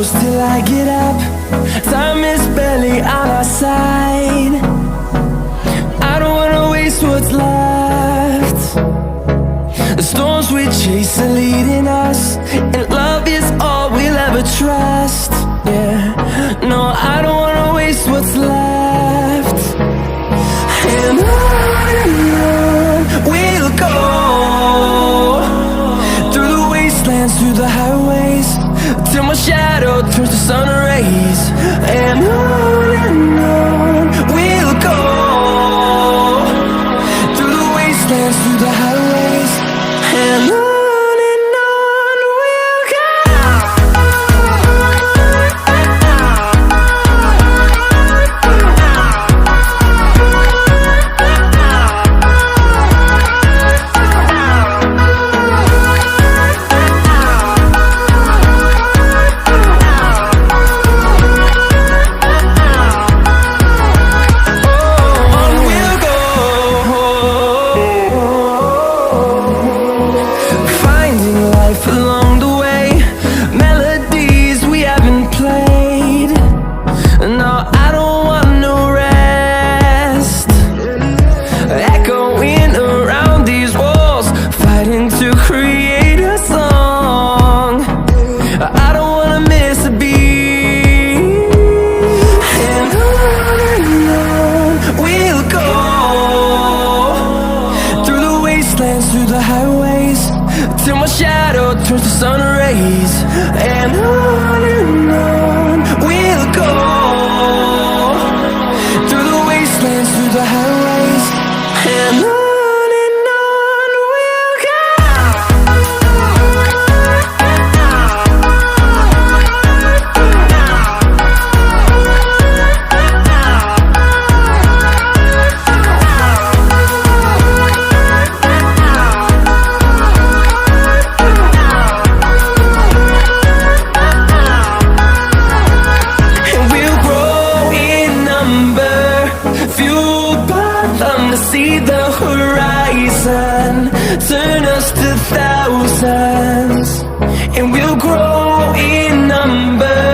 close till I get up. Time is barely on our side. I don't wanna waste what's left. The storms we chase are leading us, and love is all we'll ever trust. Yeah, no, I don't wanna waste what's left. And on we'll go, through the wastelands, through the highways, till my shadow turns to sun rays. And on we'll go, through the wastelands, through the highways, and on. To create a song, I don't wanna miss a beat. And on we'll go, through the wastelands, through the highways, till my shadow turns to sun rays. And on we'll go, through the wastelands, through the highways, and on. See the horizon turn us to thousands, and we'll grow in number,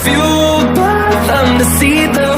fueled by them to see the